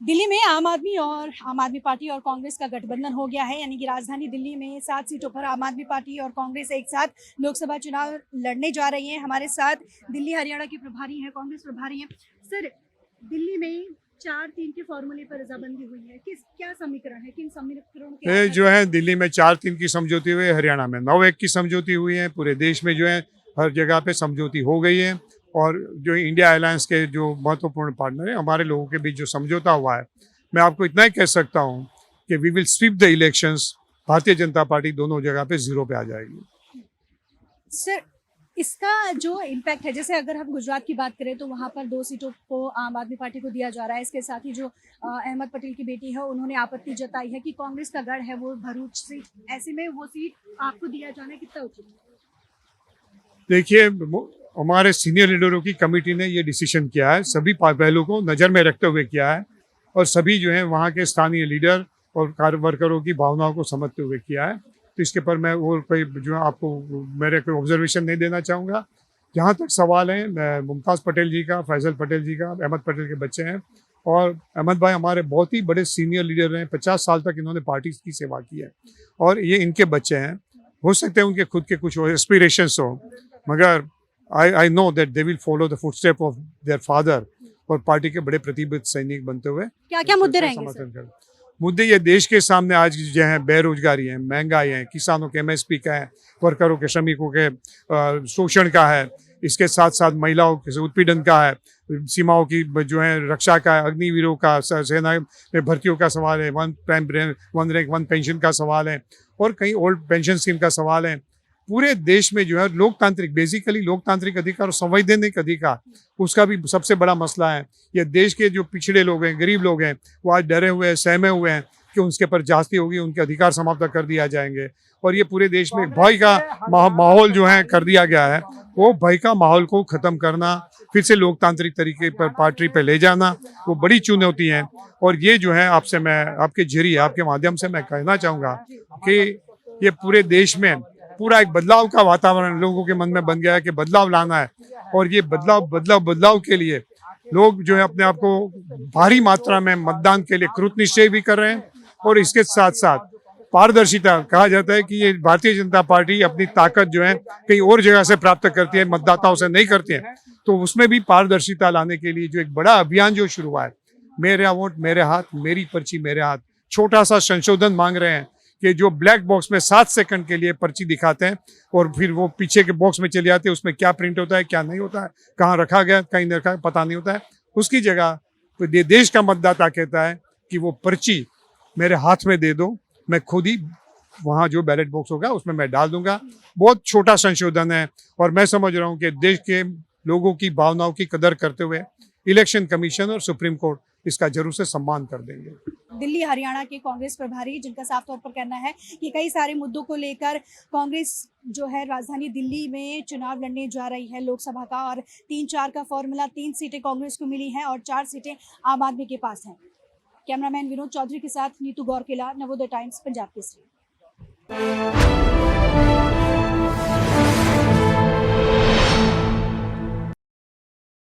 दिल्ली में आम आदमी पार्टी और कांग्रेस का गठबंधन हो गया है। यानी कि राजधानी दिल्ली में 7 सीटों पर आम आदमी पार्टी और कांग्रेस एक साथ लोकसभा चुनाव लड़ने जा रही हैं। हमारे साथ दिल्ली हरियाणा की प्रभारी हैं, कांग्रेस प्रभारी हैं। सर, दिल्ली में 4-3 के फॉर्मूले पर रजामंदी हुई है। क्या समीकरण है, किन समीकरणों के ये आधार जो पर? है दिल्ली में 4-3 की समझौती हुई है, हरियाणा में 9-1 की समझौती हुई है। पूरे देश में जो है हर जगह पे समझौती हो गई है। और जो इंडिया अलायंस के जो महत्वपूर्ण पार्टनर है, हमारे लोगों के बीच जो समझौता हुआ है, मैं आपको इतना ही कह सकता हूँ कि we will sweep the elections. Bharatiya Janata party दोनों जगह पे जीरो पे आ जाएगी। सर, इसका जो इम्पैक्ट है, जैसे अगर हम गुजरात की बात करें तो वहाँ पर 2 सीटों को आम आदमी पार्टी को दिया जा रहा है। इसके साथ ही जो अहमद पटेल की बेटी है, उन्होंने आपत्ति जताई है कि कांग्रेस का गढ़ है वो भरूच सीट, ऐसे में वो सीट आपको दिया जाना कितना उचित है? देखिए, हमारे सीनियर लीडरों की कमेटी ने ये डिसीजन किया है, सभी पहलुओं को नज़र में रखते हुए किया है। और सभी जो है वहाँ के स्थानीय लीडर और कार्य वर्करों की भावनाओं को समझते हुए किया है। तो इसके पर मैं और कोई जो है आपको मेरे कोई ऑब्जर्वेशन नहीं देना चाहूँगा। जहाँ तक सवाल है, मैं मुमताज़ पटेल जी का, फैज़ल पटेल जी का, अहमद पटेल के बच्चे हैं। और अहमद भाई हमारे बहुत ही बड़े सीनियर लीडर रहे हैं, 50 साल तक इन्होंने पार्टी की सेवा की है। और ये इनके बच्चे हैं। हो सकते हैं उनके खुद के कुछ एस्पिरेशंस हो, मगर I know that they will follow the footstep of their father और पार्टी के बड़े प्रतिबद्ध सैनिक बनते हुए क्या क्या मुद्दे रहेंगे समर्थन सर? कर। मुद्दे ये देश के सामने आज जो है बेरोजगारी है, महंगाई है, किसानों के एमएसपी का है, वर्करों के, श्रमिकों के शोषण का है। इसके साथ साथ महिलाओं के उत्पीड़न का है, सीमाओं की जो है रक्षा का है, अग्निवीरों का, सेना में भर्तियों का सवाल है, वन रैंक वन पेंशन का सवाल है, और कई ओल्ड पेंशन स्कीम का सवाल है। पूरे देश में जो है लोकतांत्रिक, बेसिकली लोकतांत्रिक अधिकार और संवैधानिक अधिकार, उसका भी सबसे बड़ा मसला है। ये देश के जो पिछड़े लोग हैं, गरीब लोग हैं, वो आज डरे हुए हैं, सहमे हुए हैं कि उनके पर जास्ती होगी, उनके अधिकार समाप्त कर दिया जाएंगे। और ये पूरे देश में भय का माहौल जो है कर दिया गया है। वो भय का माहौल को खत्म करना, फिर से लोकतांत्रिक तरीके पर पार्टी पे ले जाना, वो बड़ी चुनौती है। और ये जो है आपसे मैं आपके जरिए, आपके माध्यम से मैं कहना चाहूँगा कि ये पूरे देश में पूरा एक बदलाव का वातावरण लोगों के मन में बन गया है कि बदलाव लाना है। और ये बदलाव के लिए लोग जो है अपने आप को भारी मात्रा में मतदान के लिए कृत निश्चय भी कर रहे हैं। और इसके साथ साथ पारदर्शिता, कहा जाता है कि ये भारतीय जनता पार्टी अपनी ताकत जो है कहीं और जगह से प्राप्त करती है, मतदाताओं से नहीं करती है। तो उसमें भी पारदर्शिता लाने के लिए जो एक बड़ा अभियान जो शुरू हुआ है, मेरा वोट मेरे हाथ, मेरी पर्ची मेरे हाथ, छोटा सा संशोधन मांग रहे हैं कि जो ब्लैक बॉक्स में 7 सेकंड के लिए पर्ची दिखाते हैं और फिर वो पीछे के बॉक्स में चले जाते हैं, उसमें क्या प्रिंट होता है, क्या नहीं होता है, कहाँ रखा गया, कहीं नहीं रखा, पता नहीं होता है। उसकी जगह तो देश का मतदाता कहता है कि वो पर्ची मेरे हाथ में दे दो, मैं खुद ही वहाँ जो बैलेट बॉक्स होगा उसमें मैं डाल दूंगा। बहुत छोटा संशोधन है। और मैं समझ रहा हूँ कि देश के लोगों की भावनाओं की कदर करते हुए इलेक्शन कमीशन और सुप्रीम कोर्ट इसका जरूर से सम्मान कर देंगे। दिल्ली हरियाणा के कांग्रेस प्रभारी, जिनका साफ तौर पर कहना है कि कई सारे मुद्दों को लेकर कांग्रेस जो है राजधानी दिल्ली में चुनाव लड़ने जा रही है लोकसभा का, और 3-4 का फॉर्मूला, 3 सीटें कांग्रेस को मिली हैं और 4 सीटें आम आदमी के पास हैं। कैमरामैन विनोद चौधरी के साथ नीतू गौरकिला, नवोदय टाइम्स, पंजाब केसरी।